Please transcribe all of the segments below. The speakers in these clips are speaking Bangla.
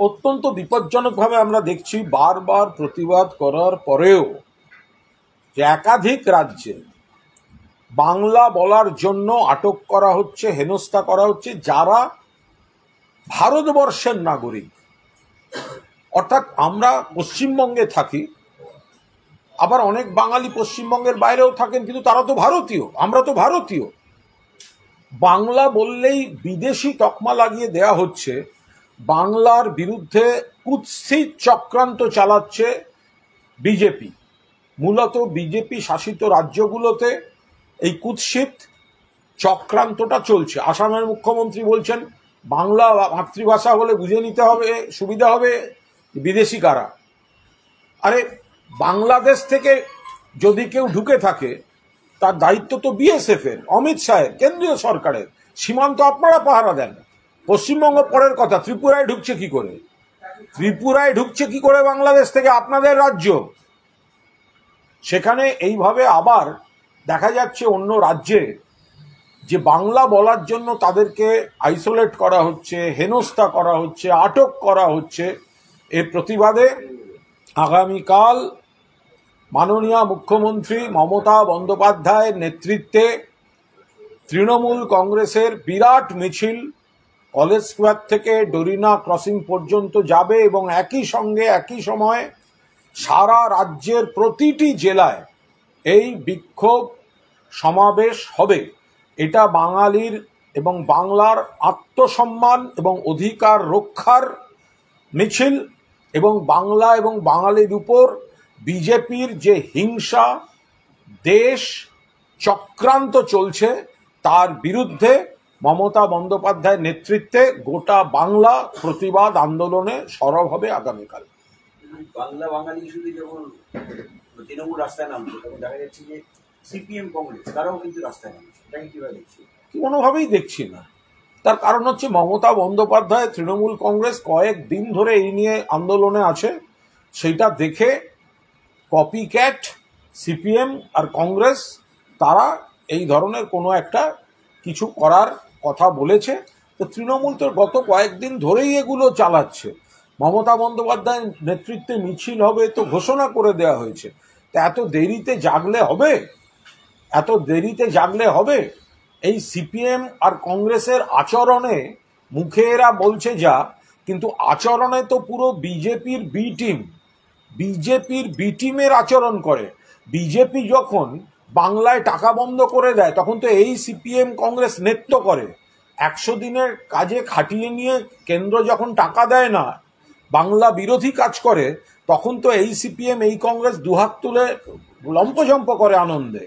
অত্যন্ত বিপজ্জনকভাবে আমরা দেখছি বারবার প্রতিবাদ করার পরেও যে একাধিক রাজ্যে বাংলা বলার জন্য আটক করা হচ্ছে, হেনস্থা করা হচ্ছে যারা ভারতবর্ষের নাগরিক। অর্থাৎ আমরা পশ্চিমবঙ্গে থাকি, আবার অনেক বাঙালি পশ্চিমবঙ্গের বাইরেও থাকেন, কিন্তু তারা তো ভারতীয়, আমরা তো ভারতীয়। বাংলা বললেই বিদেশি তকমা লাগিয়ে দেয়া হচ্ছে। বাংলার বিরুদ্ধে কুৎসিত চক্রান্ত চালাচ্ছে বিজেপি। মূলত বিজেপি শাসিত রাজ্যগুলোতে এই কুৎসিত চক্রান্তটা চলছে। আসামের মুখ্যমন্ত্রী বলছেন বাংলা মাতৃভাষা হলে বুঝে নিতে হবে, সুবিধা হবে বিদেশি কারা। আরে বাংলাদেশ থেকে যদি কেউ ঢুকে থাকে তার দায়িত্ব তো বিএসএফ এর, অমিত শাহের, কেন্দ্রীয় সরকারের। সীমান্ত আপনারা পাহারা দেন। পশ্চিমবঙ্গ পরের কথা, ত্রিপুরায় ঢুকছে কি করে? ত্রিপুরায় ঢুকছে কি করে বাংলাদেশ থেকে? আপনাদের রাজ্য। সেখানে এইভাবে আবার দেখা যাচ্ছে অন্য রাজ্যে যে বাংলা বলার জন্য তাদেরকে আইসোলেট করা হচ্ছে, হেনস্থা করা হচ্ছে, আটক করা হচ্ছে। এর প্রতিবাদে আগামীকাল মাননীয় মুখ্যমন্ত্রী মমতা বন্দ্যোপাধ্যায়ের নেতৃত্বে তৃণমূল কংগ্রেসের বিরাট মিছিল কলেজ স্কোয়ার থেকে ডোরিনা ক্রসিং পর্যন্ত যাবে এবং একই সঙ্গে একই সময়ে সারা রাজ্যের প্রতিটি জেলায় এই বিক্ষোভ সমাবেশ হবে। এটা বাঙালির এবং বাংলার আত্মসম্মান এবং অধিকার রক্ষার মিছিল এবং বাংলা এবং বাঙালির উপর বিজেপির যে হিংসা, দেশ চক্রান্ত চলছে তার বিরুদ্ধে মমতা বন্দ্যোপাধ্যায়ের নেতৃত্বে গোটা বাংলা প্রতিবাদ আন্দোলনে সরব হবে আগামীকাল। বাংলা বাঙালি শুধু যখন তৃণমূল রাস্তায় নামছে তখন দেখা যাচ্ছে যে সিপিএম কংগ্রেস তারাও কিন্তু রাস্তায় নামছে। এটাকে কিভাবে দেখছি? কোনোভাবেই দেখছি না। তার কারণ হচ্ছে মমতা বন্দ্যোপাধ্যায়, তৃণমূল কংগ্রেস কয়েক দিন ধরে এই নিয়ে আন্দোলনে আছে। সেইটা দেখে কপি ক্যাট সিপিএম আর কংগ্রেস তারা এই ধরনের কোনো একটা কিছু করার কথা বলেছে। তো তৃণমূল তো গত কয়েকদিন ধরেই এগুলো চালাচ্ছে। মমতা বন্দ্যোপাধ্যায়ের নেতৃত্বে মিছিল হবে তো ঘোষণা করে দেওয়া হয়েছে। তা এত দেরিতে জাগলে হবে? এত দেরিতে জাগলে হবে? এই সিপিএম আর কংগ্রেসের আচরণে, মুখে এরা বলছে যা, কিন্তু আচরণে তো পুরো বিজেপির বি টিমের আচরণ করে। বিজেপি যখন বাংলায় টাকা বন্ধ করে দেয় তখন তো এই সিপিএম কংগ্রেস নেতৃত্ব করে। 100 দিনের কাজে খাটিয়ে নিয়ে কেন্দ্র যখন টাকা দেয় না, বাংলা বিরোধী কাজ করে, তখন তো এই সিপিএম এই কংগ্রেস দুহাত তুলে লম্পজম্প করে আনন্দে।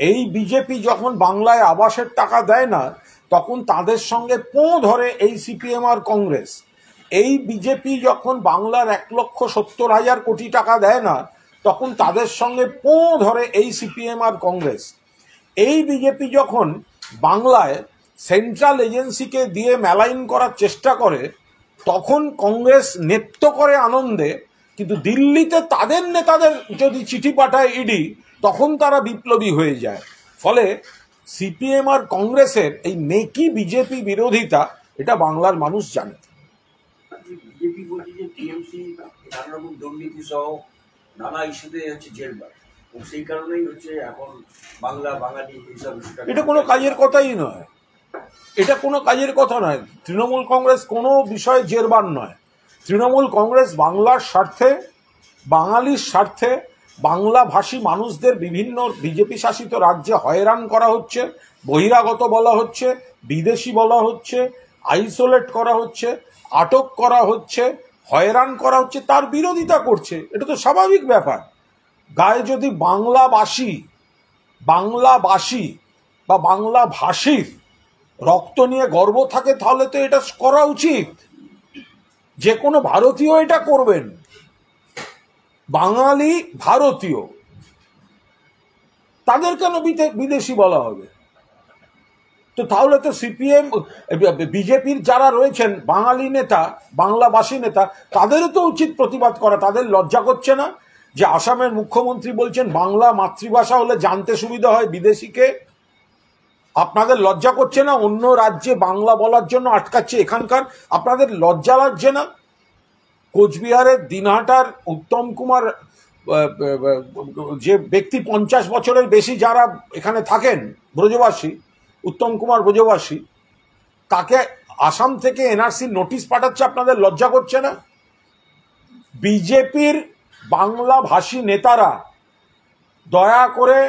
এই বিজেপি যখন বাংলায় আবাসের টাকা দেয় না তখন তাদের সঙ্গে পোঁ ধরে এই সিপিএম আর কংগ্রেস। এই বিজেপি যখন বাংলার 1,70,000 কোটি টাকা দেয় না তখন তাদের সঙ্গে পোঁ ধরে এই সিপিএম আর কংগ্রেস। এই বিজেপি যখন বাংলায় সেন্ট্রাল এজেন্সিকে দিয়ে মেলাইন করার চেষ্টা করে তখন কংগ্রেস নেতৃত্ব করে আনন্দে, কিন্তু দিল্লিতে তাদের নেতাদের যদি চিঠি পাঠায় ইডি তখন তারা বিপ্লবী হয়ে যায়। ফলে সিপিএম আর কংগ্রেসের এই নেকি বিজেপি বিরোধিতা এটা বাংলার মানুষ জানে। বিজেপি বলছে যে টিএমসি নানা রকম দুর্নীতি সহ নানা ইস্যুতে হচ্ছে জেলবার, এবং সেই কারণেই হচ্ছে এখন বাংলা বাঙালি এইসব। এটা কোনো কাজের কথাই নয়, এটা কোনো কাজের কথা নয়। তৃণমূল কংগ্রেস কোনো বিষয়ে জেরবার নয়। তৃণমূল কংগ্রেস বাংলার স্বার্থে, বাঙালির স্বার্থে, বাংলাভাষী মানুষদের বিভিন্ন বিজেপি শাসিত রাজ্যে হয়রান করা হচ্ছে, বহিরাগত বলা হচ্ছে, বিদেশি বলা হচ্ছে, আইসোলেট করা হচ্ছে, আটক করা হচ্ছে, হয়রান করা হচ্ছে, তার বিরোধিতা করছে। এটা তো স্বাভাবিক ব্যাপার। গায়ে যদি বাংলাভাষী বা বাংলাভাষীর রক্ত নিয়ে গর্ব থাকে তাহলে তো এটা করা উচিত। যে কোনো ভারতীয় এটা করবেন। বাঙালি ভারতীয়, তাদের কেন বিদেশি বলা হবে? তো তাহলে তো সিপিএম বিজেপির যারা রয়েছেন বাঙালি নেতা, বাংলাভাষী নেতা, তাদেরও তো উচিত প্রতিবাদ করা। তাদের লজ্জা করছে না যে আসামের মুখ্যমন্ত্রী বলছেন বাংলা মাতৃভাষা হলে জানতে সুবিধা হয় বিদেশিকে? আপনাদের লজ্জা করছে না? অন্য রাজ্যে বাংলা বলার জন্য আটকাচ্ছে, এখানকার আপনাদের লজ্জা লাগছে না? কোচবিহারের দিনহাটার উত্তম কুমার যে ব্যক্তি 50 বছরের বেশি যারা এখানে থাকেন ব্রজবাসী, উত্তম কুমার ব্রজবাসী, তাকে আসাম থেকে এনআরসি নোটিশ পাঠাচ্ছে, আপনাদের লজ্জা করছে না? বিজেপির বাংলা ভাষী নেতারা দয়া করে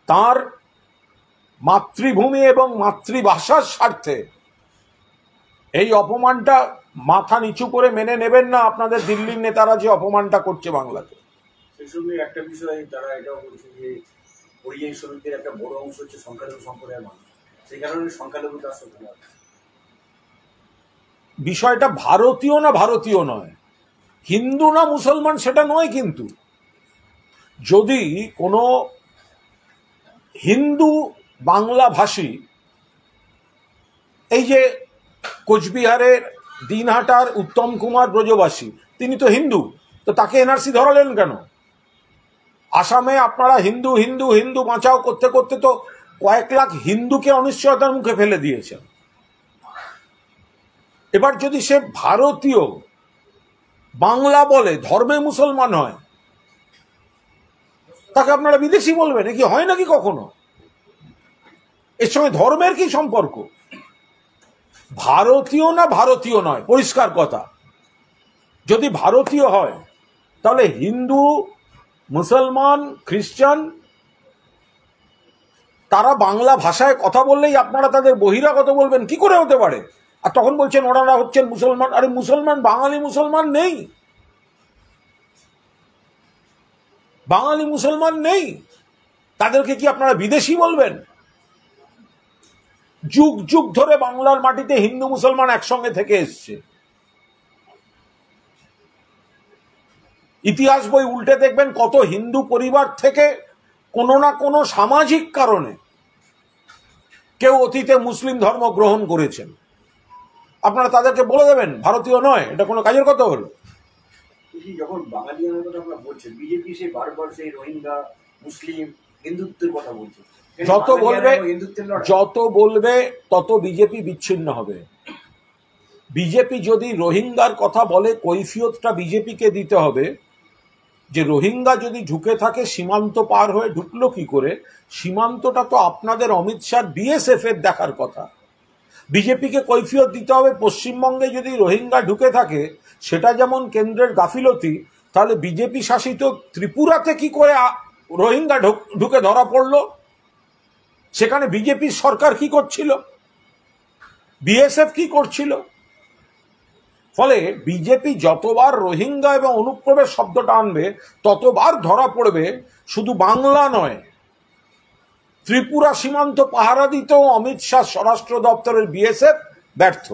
তার মাতৃভূমি এবং মাতৃভাষার স্বার্থে এই অপমানটা মাথা নিচু করে মেনে নেবেন না। আপনাদের দিল্লির নেতারা যে অপমানটা করছে বাংলাকে, সেই সঙ্গে একটা বিষয় তারা এটাও বলছে যে পরিযায়ী শ্রমিকদের একটা বড় অংশ হচ্ছে সংখ্যালঘু সম্প্রদায়ের মানুষ, সেই কারণে সংখ্যালঘু তার সাথে বিষয়টা ভারতীয় না ভারতীয় নয়, হিন্দু না মুসলমান সেটা নয়, কিন্তু যদি কোনো হিন্দু বাংলা ভাষী এই যে কোচবিহারের দিনহাটার উত্তম কুমার ব্রজবাসী, তিনি তো হিন্দু, তো তাকে এনআরসি ধরালেন কেন? আসামে আপনারা হিন্দু হিন্দু হিন্দু বাঁচাও করতে করতে তো কয়েক লাখ হিন্দুকে অনিশ্চয়তার মুখে ফেলে দিয়েছেন। এবার যদি সে ভারতীয়, বাংলা বলে, ধর্মে মুসলমান হয়, তাকে আপনারা বিদেশি বলবেন? কি হয় নাকি কখনো? এর সঙ্গে ধর্মের কি সম্পর্ক? ভারতীয় না ভারতীয় নয়, পরিষ্কার কথা। যদি ভারতীয় হয় তাহলে হিন্দু, মুসলমান, খ্রিস্টান তারা বাংলা ভাষায় কথা বললেই আপনারা তাদের বহিরাগত বলবেন? কি করে হতে পারে? আর তখন বলছেন ওনারা হচ্ছেন মুসলমান। আরে মুসলমান, বাঙালি মুসলমান নেই, বাঙালি মুসলমান নেই, তাদেরকে কি আপনারা বিদেশি বলবেন? যুগ যুগ ধরে বাংলার মাটিতে হিন্দু মুসলমান একসঙ্গে থেকে এসছে। ইতিহাস বই উল্টে দেখবেন কত হিন্দু পরিবার থেকে কোনো না কোনো সামাজিক কারণে কেউ অতীতে মুসলিম ধর্ম গ্রহণ করেছেন। আপনারা তাদেরকে বলে দেবেন ভারতীয় নয়? এটা কোনো কাজের কথা হলো? যখন বাঙালিয়ানের কথা আমরা বলছেন, বিজেপি সে বারবার সেই রোহিঙ্গা, মুসলিম, হিন্দুত্বের কথা বলছে। যত বলবে তত বিজেপি বিচ্ছিন্ন হবে। বিজেপি যদি রোহিঙ্গার কথা বলে, কৈফিয়তটা বিজেপিকে দিতে হবে যে রোহিঙ্গা যদি ঢুকে থাকে সীমান্ত পার হয়ে ঢুকলো কি করে? সীমান্তটা তো আপনাদের অমিত শাহ বিএসএফ এর দেখার কথা। বিজেপিকে কৈফিয়ত দিতে হবে পশ্চিমবঙ্গে যদি রোহিঙ্গা ঢুকে থাকে সেটা যেমন কেন্দ্রের গাফিলতি, তাহলে বিজেপি শাসিত ত্রিপুরাতে কি করে রোহিঙ্গা ঢুকে ধরা পড়লো? সেখানে বিজেপির সরকার কি করছিল? বিএসএফ কি করছিল? ফলে বিজেপি যতবার রোহিঙ্গা এবং অনুপ্রবেশ শব্দটা আনবে ততবার ধরা পড়বে। শুধু বাংলা নয়, ত্রিপুরা সীমান্ত পাহারা দিতেও অমিত শাহ স্বরাষ্ট্র দপ্তরের বিএসএফ ব্যর্থ।